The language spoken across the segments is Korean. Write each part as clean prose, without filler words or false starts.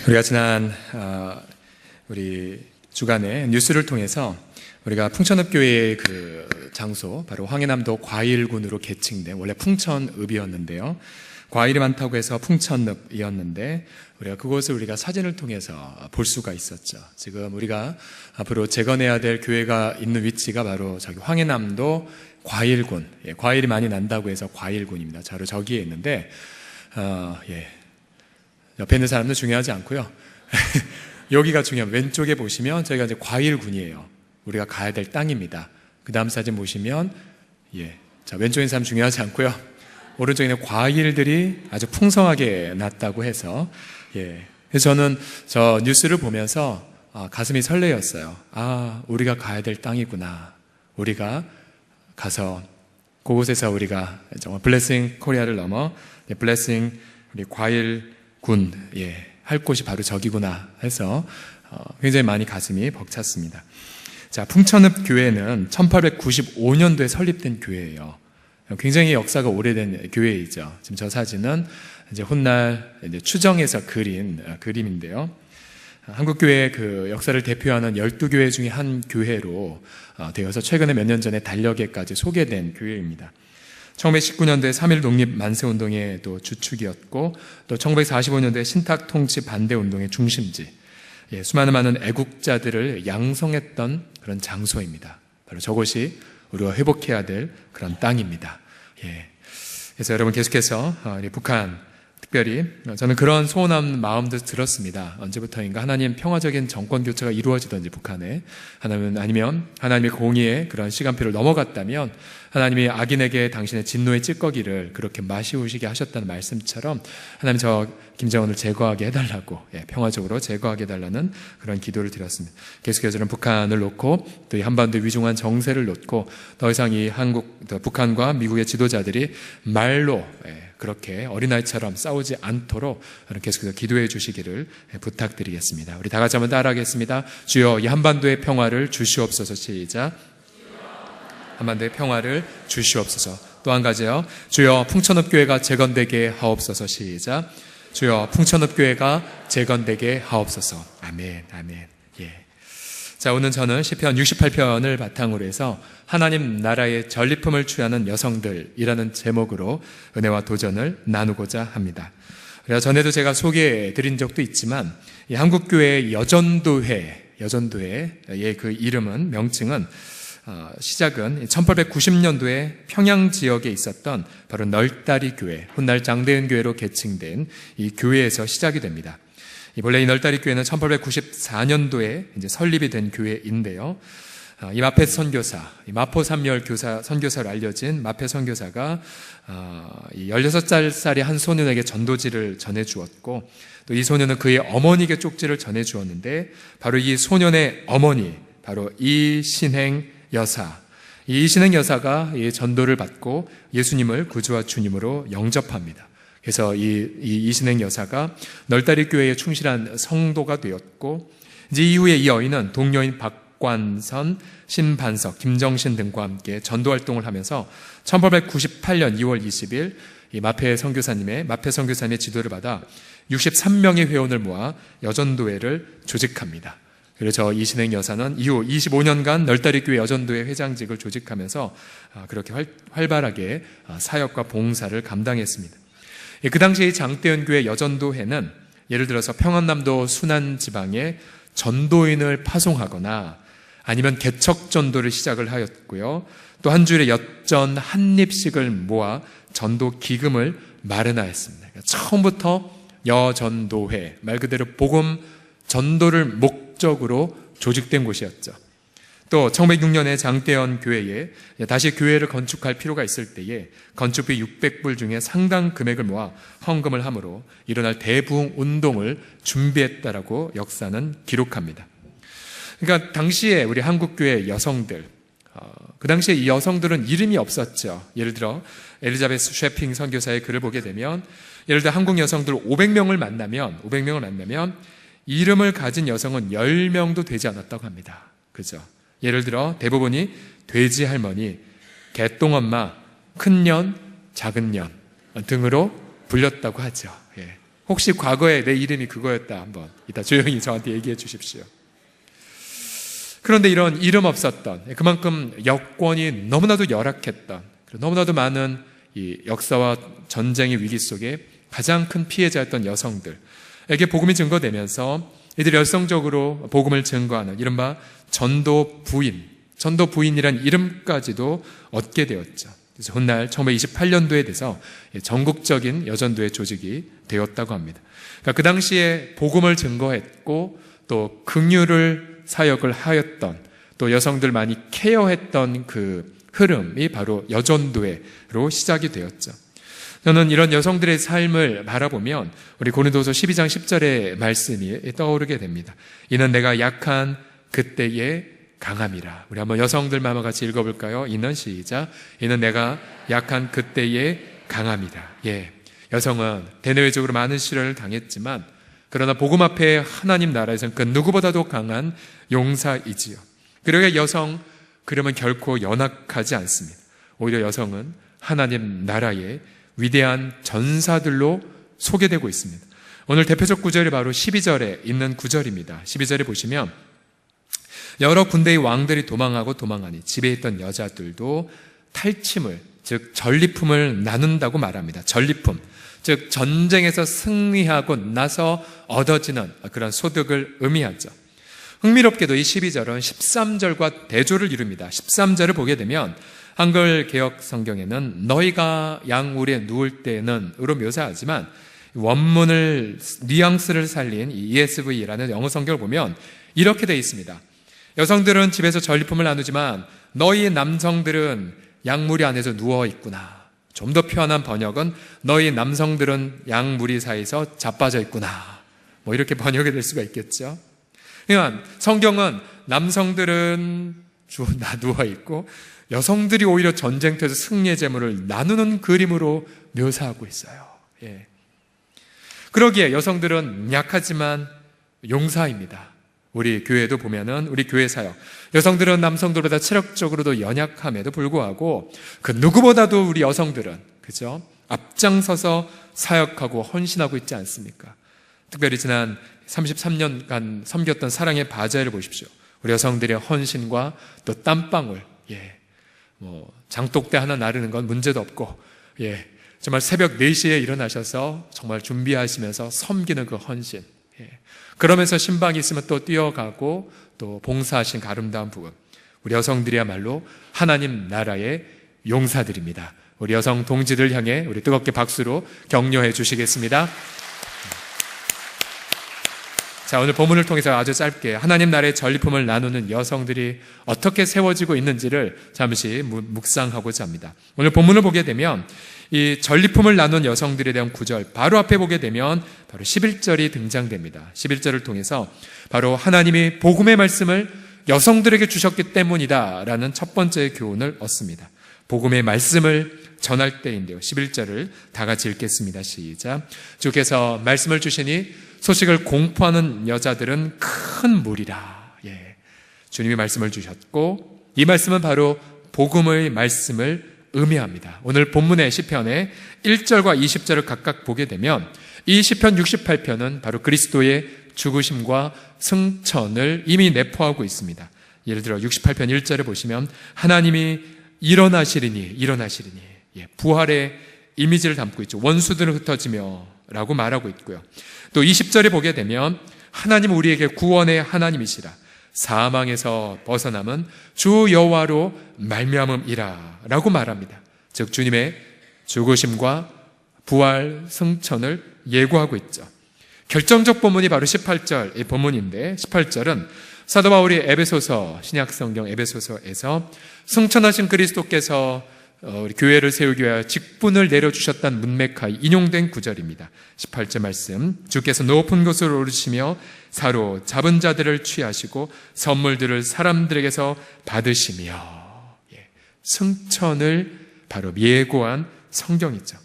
우리가 지난 우리 주간에 뉴스를 통해서 우리가 풍천읍교회의 그 장소, 바로 황해남도 과일군으로 개칭된, 원래 풍천읍이었는데요. 과일이 많다고 해서 풍천읍이었는데 우리가 그곳을 우리가 사진을 통해서 볼 수가 있었죠. 지금 우리가 앞으로 재건해야 될 교회가 있는 위치가 바로 저기 황해남도 과일군, 과일이 많이 난다고 해서 과일군입니다. 바로 저기에 있는데 옆에 있는 사람도 중요하지 않고요. 여기가 중요한, 왼쪽에 보시면 저희가 이제 과일군이에요. 우리가 가야 될 땅입니다. 그 다음 사진 보시면 자, 왼쪽에 있는 사람 중요하지 않고요. 오른쪽에 있는 과일들이 아주 풍성하게 났다고 해서 그래서 저는 저 뉴스를 보면서 가슴이 설레었어요. 우리가 가야 될 땅이구나. 우리가 가서 그곳에서 우리가 정말 블레싱 코리아를 넘어 블레싱 우리 과일군 할 곳이 바로 저기구나 해서 굉장히 많이 가슴이 벅찼습니다. 자, 풍천읍 교회는 1895년도에 설립된 교회예요. 굉장히 역사가 오래된 교회이죠. 지금 저 사진은 이제 훗날 이제 추정해서 그린 그림인데요. 한국교회의 그 역사를 대표하는 12교회 중에 한 교회로 되어서 최근에 몇 년 전에 달력에까지 소개된 교회입니다. 1919년도에 3.1 독립 만세운동의 또 주축이었고, 또 1945년도에 신탁통치 반대운동의 중심지, 수많은 많은 애국자들을 양성했던 그런 장소입니다. 바로 저곳이 우리가 회복해야 될 그런 땅입니다. 그래서 여러분 계속해서 북한, 특별히 저는 그런 소원한 마음도 들었습니다. 언제부터인가 하나님 평화적인 정권 교체가 이루어지든지 북한에, 아니면 하나님의 공의의 그런 시간표를 넘어갔다면 하나님이 악인에게 당신의 진노의 찌꺼기를 그렇게 마시우시게 하셨다는 말씀처럼 하나님 저 김정은을 제거하게 해달라고, 평화적으로 제거하게 해달라는 그런 기도를 드렸습니다. 계속해서 저는 북한을 놓고 또 이 한반도 위중한 정세를 놓고 더 이상 이 북한과 미국의 지도자들이 말로 그렇게 어린아이처럼 싸우지 않도록 계속해서 기도해 주시기를 부탁드리겠습니다. 우리 다 같이 한번 따라하겠습니다. 주여, 이 한반도의 평화를 주시옵소서. 시작. 한반도의 평화를 주시옵소서. 또 한 가지요. 주여, 풍천읍 교회가 재건되게 하옵소서. 시작. 주여, 풍천읍 교회가 재건되게 하옵소서. 아멘, 아멘. 자, 오늘 저는 시편 68편을 바탕으로 해서 하나님 나라의 전리품을 취하는 여성들이라는 제목으로 은혜와 도전을 나누고자 합니다. 그래서 전에도 제가 소개해 드린 적도 있지만 이 한국교회 여전도회의 그 이름은, 명칭은 시작은 1890년도에 평양 지역에 있었던 바로 널다리 교회, 훗날 장대은 교회로 개칭된 이 교회에서 시작이 됩니다. 본래 이 널다리 교회는 1894년도에 이제 설립이 된 교회인데요. 이 마페 선교사, 이 마포 삼열 선교사로 알려진 마페 선교사가 이 16살의 한 소년에게 전도지를 전해주었고, 또 이 소년은 그의 어머니에게 쪽지를 전해주었는데, 바로 이 소년의 어머니, 바로 이신행 여사, 이 이신행 여사가 이 전도를 받고 예수님을 구주와 주님으로 영접합니다. 그래서 이신행 여사가 널다리 교회에 충실한 성도가 되었고, 이제 이후에 이 여인은 동료인 박관선, 신반석, 김정신 등과 함께 전도 활동을 하면서 1898년 2월 20일 이 마페 선교사님의 지도를 받아 63명의 회원을 모아 여전도회를 조직합니다. 그래서 이신행 여사는 이후 25년간 널다리 교회 여전도회 회장직을 조직하면서 그렇게 활발하게 사역과 봉사를 감당했습니다. 그 당시 장대은 교회 여전도회는 예를 들어서 평안남도 순안 지방에 전도인을 파송하거나 아니면 개척 전도를 시작을 하였고요. 또 한 주일에 엿전 한 입씩을 모아 전도 기금을 마련하였습니다. 그러니까 처음부터 여전도회, 말 그대로 복음 전도를 목적으로 조직된 곳이었죠. 또 1906년에 장대현 교회에 다시 교회를 건축할 필요가 있을 때에 건축비 600불 중에 상당 금액을 모아 헌금을 함으로 일어날 대부흥 운동을 준비했다라고 역사는 기록합니다. 그러니까 당시에 우리 한국교회 여성들, 그 당시에 이 여성들은 이름이 없었죠. 예를 들어 엘리자베스 쉐핑 선교사의 글을 보게 되면, 예를 들어 한국 여성들 500명을 만나면 이름을 가진 여성은 10명도 되지 않았다고 합니다. 그죠? 예를 들어 대부분이 돼지 할머니, 개똥엄마, 큰년, 작은년 등으로 불렸다고 하죠. 혹시 과거에 내 이름이 그거였다 한번 이따 조용히 저한테 얘기해 주십시오. 그런데 이런 이름 없었던, 그만큼 여건이 너무나도 열악했던, 너무나도 많은 이 역사와 전쟁의 위기 속에 가장 큰 피해자였던 여성들에게 복음이 증거되면서 이들이 열성적으로 복음을 증거하는 이른바 전도 부인이란 이름까지도 얻게 되었죠. 그래서 훗날 1928년도에 돼서 전국적인 여전도의 조직이 되었다고 합니다. 그러니까 그 당시에 복음을 증거했고 또 긍휼을 사역을 하였던, 또 여성들 많이 케어했던 그 흐름이 바로 여전도회로 시작이 되었죠. 저는 이런 여성들의 삶을 바라보면 우리 고린도서 12장 10절의 말씀이 떠오르게 됩니다. 이는 내가 약한 그때에 강함이라. 우리 한번 여성들만 같이 읽어볼까요? 이는 시작. 이는 내가 약한 그때에 강함이라. 여성은 대내외적으로 많은 시련을 당했지만 그러나 복음 앞에 하나님 나라에서는 그 누구보다도 강한 용사이지요. 그러게 여성, 그러면 결코 연약하지 않습니다. 오히려 여성은 하나님 나라의 위대한 전사들로 소개되고 있습니다. 오늘 대표적 구절이 바로 12절에 있는 구절입니다. 12절에 보시면 여러 군대의 왕들이 도망하니 집에 있던 여자들도 탈침을, 즉 전리품을 나눈다고 말합니다. 전리품, 즉 전쟁에서 승리하고 나서 얻어지는 그런 소득을 의미하죠. 흥미롭게도 이 12절은 13절과 대조를 이룹니다. 13절을 보게 되면 한글 개역 성경에는 너희가 양우리에 누울 때는 으로 묘사하지만 원문을 뉘앙스를 살린 이 ESV라는 영어 성경을 보면 이렇게 되어 있습니다. 여성들은 집에서 전리품을 나누지만 너희 남성들은 양무리 안에서 누워 있구나. 좀 더 편한 번역은 너희 남성들은 양무리 사이에서 자빠져 있구나. 이렇게 번역이 될 수가 있겠죠. 그러니까 성경은 남성들은 누워 있고 여성들이 오히려 전쟁터에서 승리의 재물을 나누는 그림으로 묘사하고 있어요. 그러기에 여성들은 약하지만 용사입니다. 우리 교회도 보면은 우리 교회 사역, 여성들은 남성들보다 체력적으로도 연약함에도 불구하고 그 누구보다도 우리 여성들은 그죠? 앞장서서 사역하고 헌신하고 있지 않습니까? 특별히 지난 33년간 섬겼던 사랑의 바자회를 보십시오. 우리 여성들의 헌신과 또 땀방울, 장독대 하나 나르는 건 문제도 없고, 정말 새벽 4시에 일어나셔서 정말 준비하시면서 섬기는 그 헌신. 그러면서 신방이 있으면 또 뛰어가고 또 봉사하신 그 아름다운 부분. 우리 여성들이야말로 하나님 나라의 용사들입니다. 우리 여성 동지들 향해 우리 뜨겁게 박수로 격려해 주시겠습니다. 자, 오늘 본문을 통해서 아주 짧게 하나님 나라의 전리품을 나누는 여성들이 어떻게 세워지고 있는지를 잠시 묵상하고자 합니다. 오늘 본문을 보게 되면 이 전리품을 나눈 여성들에 대한 구절 바로 앞에 보게 되면 바로 11절이 등장됩니다. 11절을 통해서 바로 하나님이 복음의 말씀을 여성들에게 주셨기 때문이다 라는 첫 번째 교훈을 얻습니다. 복음의 말씀을 전할 때인데요. 11절을 다 같이 읽겠습니다. 시작. 주께서 말씀을 주시니 소식을 공포하는 여자들은 큰 무리라. 주님이 말씀을 주셨고 이 말씀은 바로 복음의 말씀을 의미합니다. 오늘 본문의 시편의 1절과 20절을 각각 보게 되면 이 시편 68편은 바로 그리스도의 죽으심과 승천을 이미 내포하고 있습니다. 예를 들어 68편 1절에 보시면 하나님이 일어나시리니 부활의 이미지를 담고 있죠. 원수들은 흩어지며 라고 말하고 있고요. 또 20절에 보게 되면 하나님 우리에게 구원의 하나님이시라 사망에서 벗어남은 주 여호와로 말미암음이라 라고 말합니다. 즉 주님의 죽으심과 부활 승천을 예고하고 있죠. 결정적 본문이 바로 18절의 본문인데 18절은 사도 바울이 에베소서 신약성경 에베소서에서 승천하신 그리스도께서 우리 교회를 세우기 위하여 직분을 내려주셨다는 문맥하에 인용된 구절입니다. 18절 말씀, 주께서 높은 곳으로 오르시며 사로잡은 자들을 취하시고 선물들을 사람들에게서 받으시며 승천을 바로 예고한 성경이죠.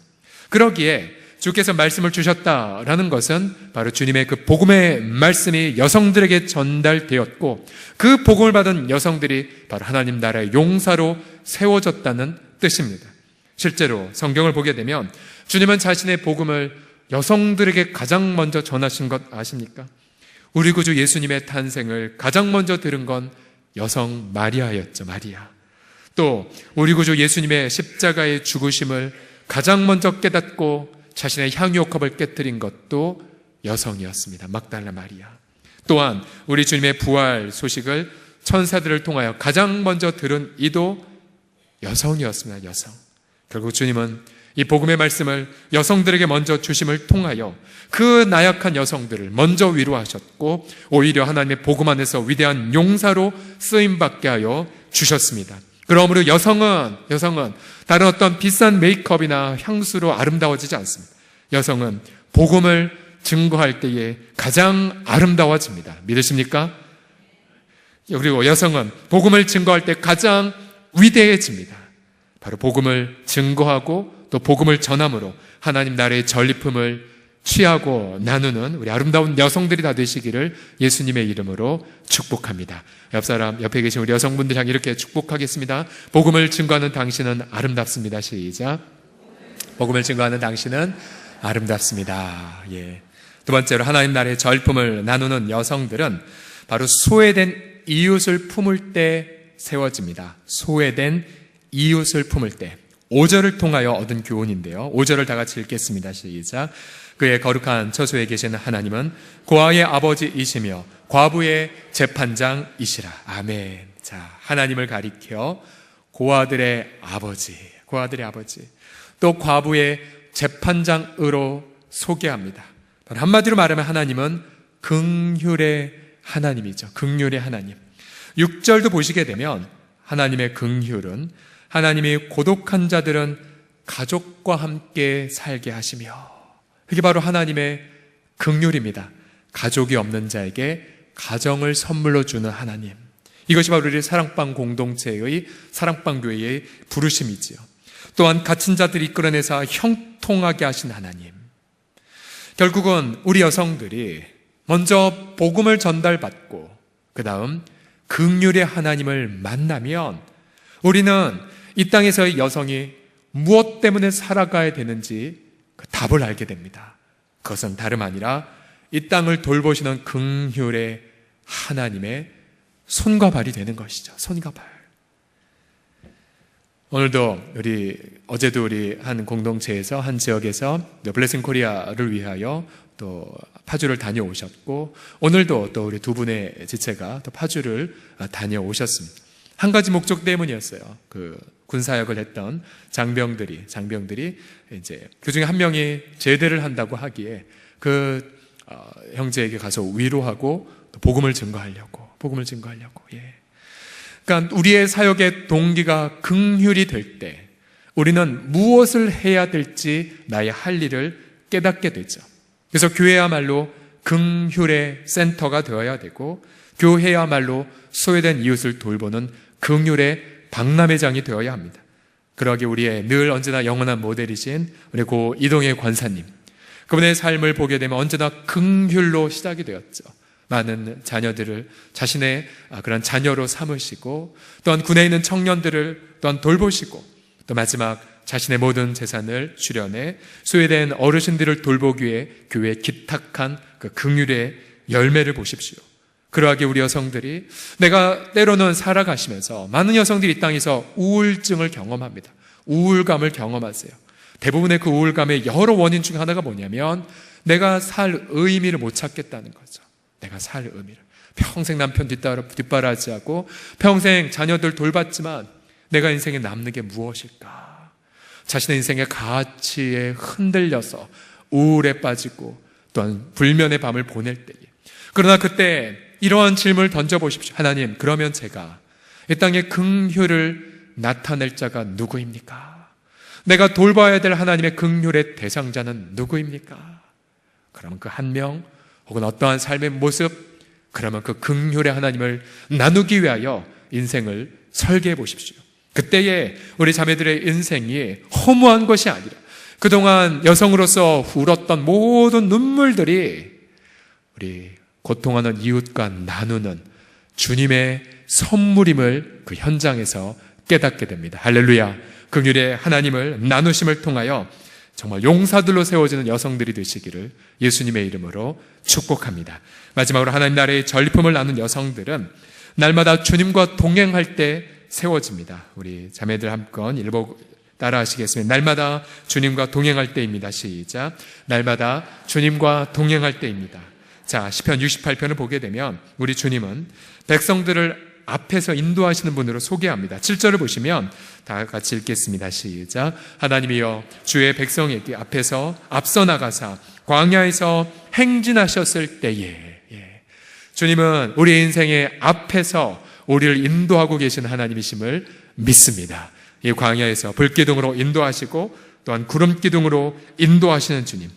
그러기에 주께서 말씀을 주셨다라는 것은 바로 주님의 그 복음의 말씀이 여성들에게 전달되었고 그 복음을 받은 여성들이 바로 하나님 나라의 용사로 세워졌다는 뜻입니다. 실제로 성경을 보게 되면 주님은 자신의 복음을 여성들에게 가장 먼저 전하신 것 아십니까? 우리 구주 예수님의 탄생을 가장 먼저 들은 건 여성 마리아였죠. 마리아. 또 우리 구주 예수님의 십자가의 죽으심을 가장 먼저 깨닫고 자신의 향유옥합을 깨뜨린 것도 여성이었습니다. 막달라 마리아. 또한 우리 주님의 부활 소식을 천사들을 통하여 가장 먼저 들은 이도 여성이었습니다. 여성. 결국 주님은 이 복음의 말씀을 여성들에게 먼저 주심을 통하여 그 나약한 여성들을 먼저 위로하셨고 오히려 하나님의 복음 안에서 위대한 용사로 쓰임받게 하여 주셨습니다. 그러므로 여성은 다른 어떤 비싼 메이크업이나 향수로 아름다워지지 않습니다. 여성은 복음을 증거할 때에 가장 아름다워집니다. 믿으십니까? 그리고 여성은 복음을 증거할 때 가장 위대해집니다. 바로 복음을 증거하고 또 복음을 전함으로 하나님 나라의 전리품을 취하고 나누는 우리 아름다운 여성들이 다 되시기를 예수님의 이름으로 축복합니다. 옆에 계신 우리 여성분들 향해 이렇게 축복하겠습니다. 복음을 증거하는 당신은 아름답습니다. 시작. 복음을 증거하는 당신은 아름답습니다. 예. 두 번째로 하나님 나라의 전리품을 나누는 여성들은 바로 소외된 이웃을 품을 때 세워집니다. 소외된 이웃을 품을 때. 5절을 통하여 얻은 교훈인데요. 5절을 다 같이 읽겠습니다. 시작. 그의 거룩한 처소에 계시는 하나님은 고아의 아버지이시며 과부의 재판장이시라. 아멘. 자, 하나님을 가리켜 고아들의 아버지, 또 과부의 재판장으로 소개합니다. 한마디로 말하면 하나님은 긍휼의 하나님이죠. 긍휼의 하나님. 6절도 보시게 되면 하나님의 긍휼은 하나님이 고독한 자들은 가족과 함께 살게 하시며, 이게 바로 하나님의 긍휼입니다. 가족이 없는 자에게 가정을 선물로 주는 하나님. 이것이 바로 우리 사랑방 공동체의, 사랑방 교회의 부르심이지요. 또한 갇힌 자들이 이끌어내서 형통하게 하신 하나님. 결국은 우리 여성들이 먼저 복음을 전달받고 그 다음 긍휼의 하나님을 만나면 우리는 이 땅에서의 여성이 무엇 때문에 살아가야 되는지 그 답을 알게 됩니다. 그것은 다름 아니라 이 땅을 돌보시는 긍휼의 하나님의 손과 발이 되는 것이죠. 손과 발. 오늘도 어제도 우리 한 공동체에서, 한 지역에서 블레싱 코리아를 위하여 또 파주를 다녀오셨고, 오늘도 또 우리 두 분의 지체가 또 파주를 다녀오셨습니다. 한 가지 목적 때문이었어요. 그 군사역을 했던 장병들이 이제 그 중에 한 명이 제대를 한다고 하기에 그 형제에게 가서 위로하고 또 복음을 증거하려고. 예. 그러니까 우리의 사역의 동기가 긍휼이 될 때 우리는 무엇을 해야 될지 나의 할 일을 깨닫게 되죠. 그래서 교회야말로 긍휼의 센터가 되어야 되고, 교회야말로 소외된 이웃을 돌보는 긍휼의 박람회장이 되어야 합니다. 그러기에 우리의 늘 언제나 영원한 모델이신 우리 고 이동의 권사님, 그분의 삶을 보게 되면 언제나 긍휼로 시작이 되었죠. 많은 자녀들을 자신의 그런 자녀로 삼으시고, 또한 군에 있는 청년들을 또한 돌보시고, 또 마지막 자신의 모든 재산을 출연해 소외된 어르신들을 돌보기 위해 교회에 기탁한 그 긍휼의 열매를 보십시오. 그러하게 우리 여성들이, 내가 때로는 살아가시면서 많은 여성들이 이 땅에서 우울증을 경험합니다. 우울감을 경험하세요. 대부분의 그 우울감의 여러 원인 중에 하나가 뭐냐면 내가 살 의미를 못 찾겠다는 거죠. 내가 살 의미를. 평생 남편 뒷바라지하고 평생 자녀들 돌봤지만 내가 인생에 남는 게 무엇일까? 자신의 인생의 가치에 흔들려서 우울에 빠지고 또한 불면의 밤을 보낼 때에, 그러나 그때 이러한 질문을 던져보십시오. 하나님, 그러면 제가 이 땅에 긍휼을 나타낼 자가 누구입니까? 내가 돌봐야 될 하나님의 긍휼의 대상자는 누구입니까? 그러면 그 한 명, 혹은 어떠한 삶의 모습, 그러면 그 긍휼의 하나님을 나누기 위하여 인생을 설계해 보십시오. 그때에 우리 자매들의 인생이 허무한 것이 아니라 그동안 여성으로서 울었던 모든 눈물들이 우리 고통하는 이웃과 나누는 주님의 선물임을 그 현장에서 깨닫게 됩니다. 할렐루야. 긍휼의 하나님을 나누심을 통하여 정말 용사들로 세워지는 여성들이 되시기를 예수님의 이름으로 축복합니다. 마지막으로 하나님 나라의 전리품을 나눈 여성들은 날마다 주님과 동행할 때 세워집니다. 우리 자매들 한번 따라 하시겠습니다. 날마다 주님과 동행할 때입니다. 시작. 날마다 주님과 동행할 때입니다. 자, 시편 68편을 보게 되면 우리 주님은 백성들을 앞에서 인도하시는 분으로 소개합니다. 7절을 보시면 다 같이 읽겠습니다. 시작. 하나님이여 주의 백성에게 앞에서 앞서 나가사 광야에서 행진하셨을 때에, 주님은 우리 인생의 앞에서 우리를 인도하고 계신 하나님이심을 믿습니다. 이 광야에서 불기둥으로 인도하시고 또한 구름기둥으로 인도하시는 주님.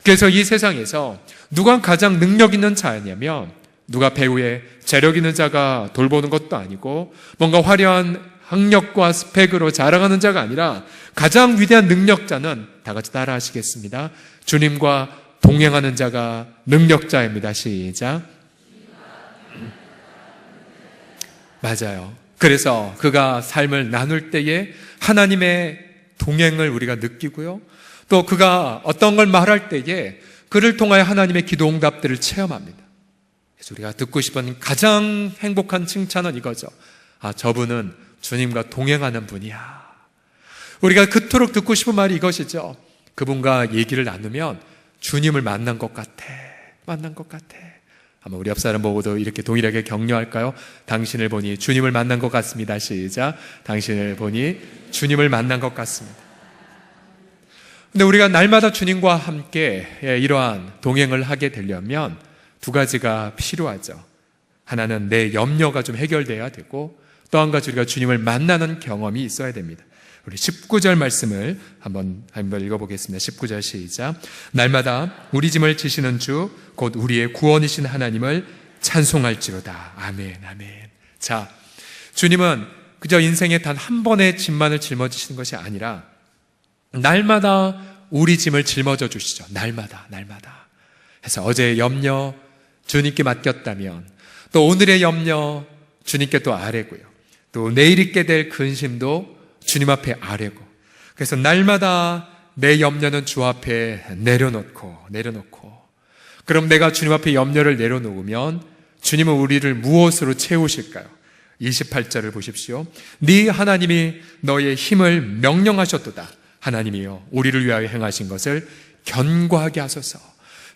그래서 이 세상에서 누가 가장 능력 있는 자냐면 누가 배후에 재력 있는 자가 돌보는 것도 아니고 뭔가 화려한 학력과 스펙으로 자랑하는 자가 아니라 가장 위대한 능력자는 다 같이 따라 하시겠습니다. 주님과 동행하는 자가 능력자입니다. 시작. 맞아요. 그래서 그가 삶을 나눌 때에 하나님의 동행을 우리가 느끼고요. 또 그가 어떤 걸 말할 때에 그를 통하여 하나님의 기도 응답들을 체험합니다. 그래서 우리가 듣고 싶은 가장 행복한 칭찬은 이거죠. 아, 저분은 주님과 동행하는 분이야. 우리가 그토록 듣고 싶은 말이 이것이죠. 그분과 얘기를 나누면 주님을 만난 것 같아. 만난 것 같아. 아마 우리 옆 사람 보고도 이렇게 동일하게 격려할까요? 당신을 보니 주님을 만난 것 같습니다. 시작. 당신을 보니 주님을 만난 것 같습니다. 근데 우리가 날마다 주님과 함께 이러한 동행을 하게 되려면 두 가지가 필요하죠. 하나는 내 염려가 좀 해결돼야 되고 또 한 가지 우리가 주님을 만나는 경험이 있어야 됩니다. 우리 19절 말씀을 한번 읽어보겠습니다. 19절 시작. 날마다 우리 짐을 지시는 주 곧 우리의 구원이신 하나님을 찬송할지로다. 아멘, 아멘. 자, 주님은 그저 인생에 단 한 번의 짐만을 짊어지시는 것이 아니라 날마다 우리 짐을 짊어져 주시죠. 날마다. 그래서 어제의 염려 주님께 맡겼다면 또 오늘의 염려 주님께 또 아뢰고요. 또 내일 있게 될 근심도 주님 앞에 아뢰고, 그래서 날마다 내 염려는 주 앞에 내려놓고 그럼 내가 주님 앞에 염려를 내려놓으면 주님은 우리를 무엇으로 채우실까요? 28절을 보십시오. 네 하나님이 너의 힘을 명령하셨도다. 하나님이여 우리를 위하여 행하신 것을 견고하게 하소서.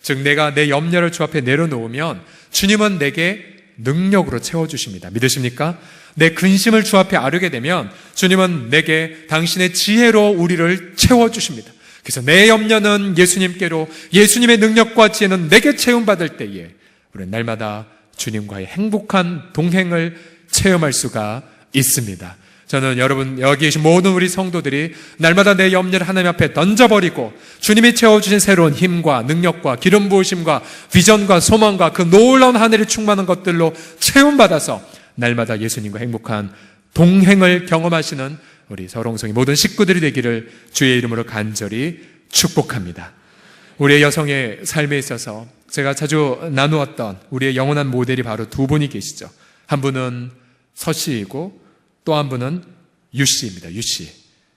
즉 내가 내 염려를 주 앞에 내려놓으면 주님은 내게 능력으로 채워주십니다. 믿으십니까? 내 근심을 주 앞에 아뢰게 되면 주님은 내게 당신의 지혜로 우리를 채워주십니다. 그래서 내 염려는 예수님께로, 예수님의 능력과 지혜는 내게 채움받을 때에 우리는 날마다 주님과의 행복한 동행을 체험할 수가 있습니다. 저는 여러분 여기 계신 모든 우리 성도들이 날마다 내 염려를 하나님 앞에 던져버리고 주님이 채워주신 새로운 힘과 능력과 기름 부으심과 비전과 소망과 그 놀라운 하늘이 충만한 것들로 체험받아서 날마다 예수님과 행복한 동행을 경험하시는 우리 서롱성의 모든 식구들이 되기를 주의 이름으로 간절히 축복합니다. 우리의 여성의 삶에 있어서 제가 자주 나누었던 우리의 영원한 모델이 바로 두 분이 계시죠. 한 분은 서씨이고 또 한 분은 유씨입니다. 유씨.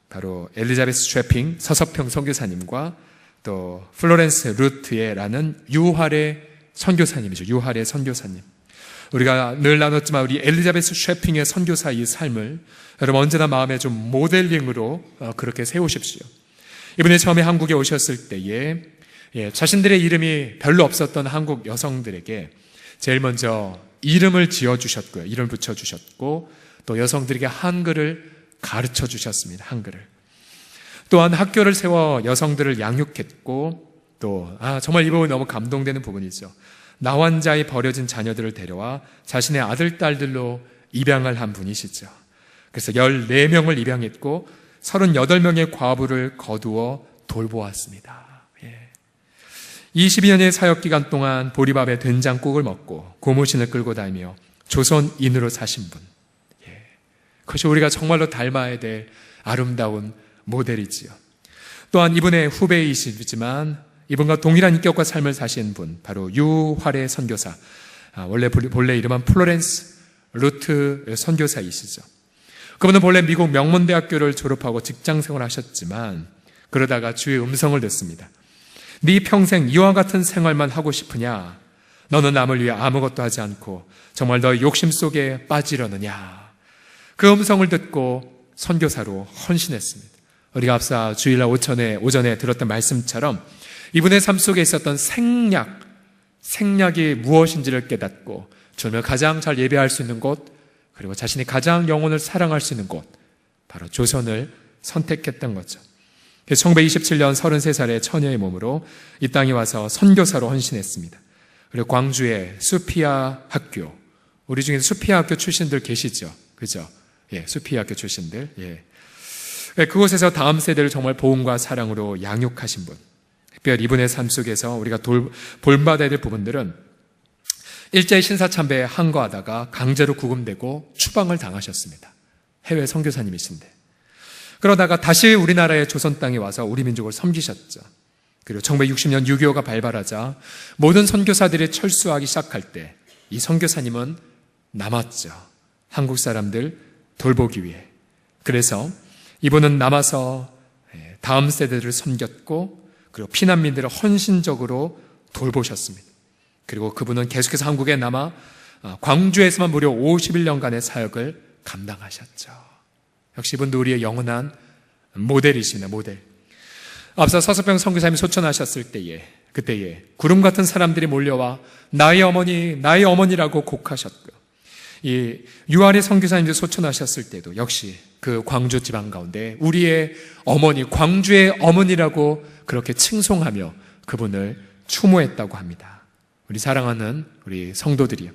바로 엘리자베스 쉐핑 서서평 선교사님과 또 플로렌스 루트에라는 유할의 선교사님이죠. 유할의 선교사님. 우리가 늘 나눴지만 우리 엘리자베스 쉐핑의 선교사의 삶을 여러분 언제나 마음에 좀 모델링으로 그렇게 세우십시오. 이번에 처음에 한국에 오셨을 때에 자신들의 이름이 별로 없었던 한국 여성들에게 제일 먼저 이름을 지어주셨고요. 이름을 붙여주셨고 또 여성들에게 한글을 가르쳐 주셨습니다. 한글을. 또한 학교를 세워 여성들을 양육했고 또 정말 이 부분이 너무 감동되는 부분이죠. 나환자에 버려진 자녀들을 데려와 자신의 아들, 딸들로 입양을 한 분이시죠. 그래서 14명을 입양했고 38명의 과부를 거두어 돌보았습니다. 22년의 사역기간 동안 보리밥에 된장국을 먹고 고무신을 끌고 다니며 조선인으로 사신 분. 그것이 우리가 정말로 닮아야 될 아름다운 모델이지요. 또한 이분의 후배이시지만 이분과 동일한 인격과 삶을 사신 분, 바로 유활의 선교사, 원래 본래 이름은 플로렌스 루트 선교사이시죠. 그분은 본래 미국 명문대학교를 졸업하고 직장생활을 하셨지만 그러다가 주의 음성을 듣습니다. 네 평생 이와 같은 생활만 하고 싶으냐? 너는 남을 위해 아무것도 하지 않고 정말 너의 욕심 속에 빠지려느냐? 그 음성을 듣고 선교사로 헌신했습니다. 우리가 앞서 주일날 오전에 들었던 말씀처럼 이분의 삶 속에 있었던 생략이 무엇인지를 깨닫고 주님을 가장 잘 예배할 수 있는 곳, 그리고 자신이 가장 영혼을 사랑할 수 있는 곳, 바로 조선을 선택했던 거죠. 1927년 33살의 처녀의 몸으로 이 땅에 와서 선교사로 헌신했습니다. 그리고 광주의 수피아 학교, 우리 중에 수피아 학교 출신들 계시죠? 그죠? 예, 수피아 학교 출신들. 예. 그곳에서 다음 세대를 정말 보응과 사랑으로 양육하신 분. 특별히 이분의 삶 속에서 우리가 본받아야 될 부분들은 일제히 신사참배에 항거하다가 강제로 구금되고 추방을 당하셨습니다. 해외 선교사님이신데. 그러다가 다시 우리나라의 조선 땅에 와서 우리 민족을 섬기셨죠. 그리고 1960년 6.25가 발발하자 모든 선교사들이 철수하기 시작할 때 이 선교사님은 남았죠. 한국 사람들 돌보기 위해. 그래서 이분은 남아서 다음 세대들을 섬겼고 그리고 피난민들을 헌신적으로 돌보셨습니다. 그리고 그분은 계속해서 한국에 남아 광주에서만 무려 51년간의 사역을 감당하셨죠. 역시 이분도 우리의 영원한 모델이십니다. 모델. 앞서 서석병 선교사님이 소천하셨을 그때에 구름 같은 사람들이 몰려와 나의 어머니, 나의 어머니라고 곡하셨고요. 이 유아리 선교사님도 소천하셨을 때도 역시 그 광주 지방 가운데 우리의 어머니, 광주의 어머니라고 그렇게 칭송하며 그분을 추모했다고 합니다. 우리 사랑하는 우리 성도들이요.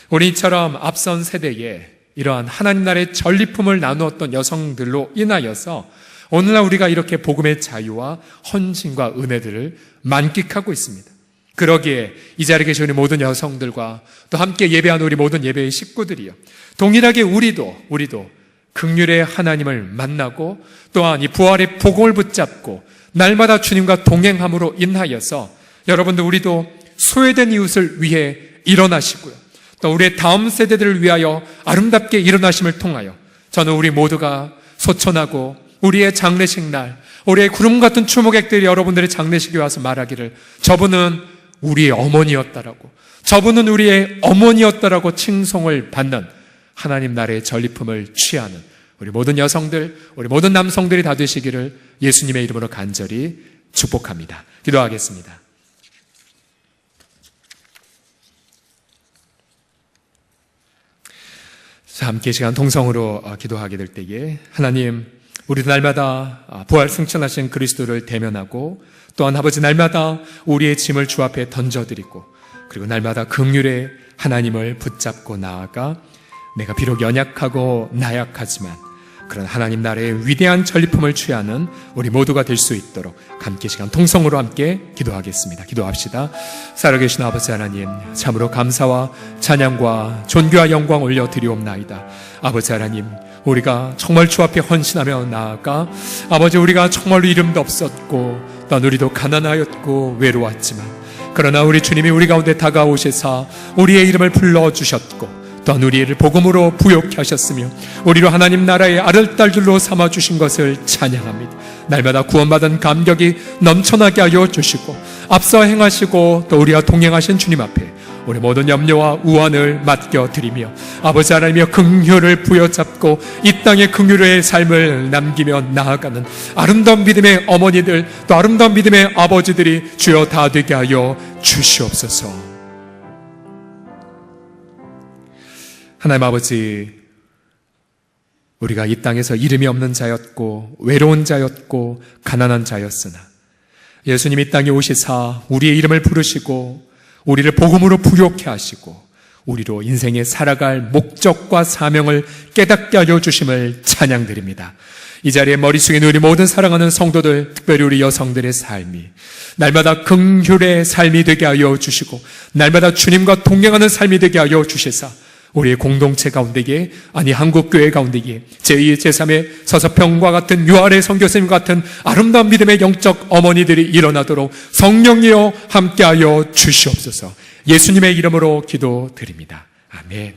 우리 이처럼 앞선 세대에 이러한 하나님 나라의 전리품을 나누었던 여성들로 인하여서 오늘날 우리가 이렇게 복음의 자유와 헌신과 은혜들을 만끽하고 있습니다. 그러기에 이 자리에 계신 우리 모든 여성들과 또 함께 예배하는 우리 모든 예배의 식구들이요, 동일하게 우리도 긍휼의 하나님을 만나고 또한 이 부활의 복음을 붙잡고 날마다 주님과 동행함으로 인하여서 여러분들 우리도 소외된 이웃을 위해 일어나시고요, 또 우리의 다음 세대들을 위하여 아름답게 일어나심을 통하여 저는 우리 모두가 소천하고 우리의 장례식 날, 우리의 구름 같은 추모객들이 여러분들의 장례식에 와서 말하기를 저분은 우리의 어머니였다라고, 저분은 우리의 어머니였다라고 칭송을 받는 하나님 나라의 전리품을 취하는 우리 모든 여성들, 우리 모든 남성들이 다 되시기를 예수님의 이름으로 간절히 축복합니다. 기도하겠습니다. 자, 함께 시간 동성으로 기도하게 될 때에 하나님, 우리도 날마다 부활 승천하신 그리스도를 대면하고 또한 아버지 날마다 우리의 짐을 주 앞에 던져드리고 그리고 날마다 긍휼의 하나님을 붙잡고 나아가 내가 비록 연약하고 나약하지만 그런 하나님 나라의 위대한 전리품을 취하는 우리 모두가 될 수 있도록 함께 시간 통성으로 함께 기도하겠습니다. 기도합시다. 살아계신 아버지 하나님, 참으로 감사와 찬양과 존귀와 영광 올려드리옵나이다. 아버지 하나님, 우리가 정말 주 앞에 헌신하며 나아가 아버지, 우리가 정말로 이름도 없었고 또한 우리도 가난하였고 외로웠지만 그러나 우리 주님이 우리 가운데 다가오시사 우리의 이름을 불러주셨고 또한 우리를 복음으로 부욕케 하셨으며 우리로 하나님 나라의 아들딸들로 삼아주신 것을 찬양합니다. 날마다 구원받은 감격이 넘쳐나게 하여 주시고 앞서 행하시고 또 우리와 동행하신 주님 앞에 우리 모든 염려와 우환을 맡겨드리며 아버지 하나님의 긍휼을 부여잡고 이 땅의 긍휼의 삶을 남기며 나아가는 아름다운 믿음의 어머니들 또 아름다운 믿음의 아버지들이 주여 다 되게 하여 주시옵소서. 하나님 아버지, 우리가 이 땅에서 이름이 없는 자였고 외로운 자였고 가난한 자였으나 예수님 이 땅에 오시사 우리의 이름을 부르시고 우리를 복음으로 부욕케 하시고 우리로 인생에 살아갈 목적과 사명을 깨닫게 하여 주심을 찬양드립니다. 이 자리에 머리 숙인 우리 모든 사랑하는 성도들, 특별히 우리 여성들의 삶이 날마다 긍휼의 삶이 되게 하여 주시고 날마다 주님과 동행하는 삶이 되게 하여 주시사 우리의 공동체 가운데에, 아니 한국교회 가운데에 제2, 제3의 서서평과 같은 유아래 선교사님 같은 아름다운 믿음의 영적 어머니들이 일어나도록 성령이여 함께하여 주시옵소서. 예수님의 이름으로 기도드립니다. 아멘.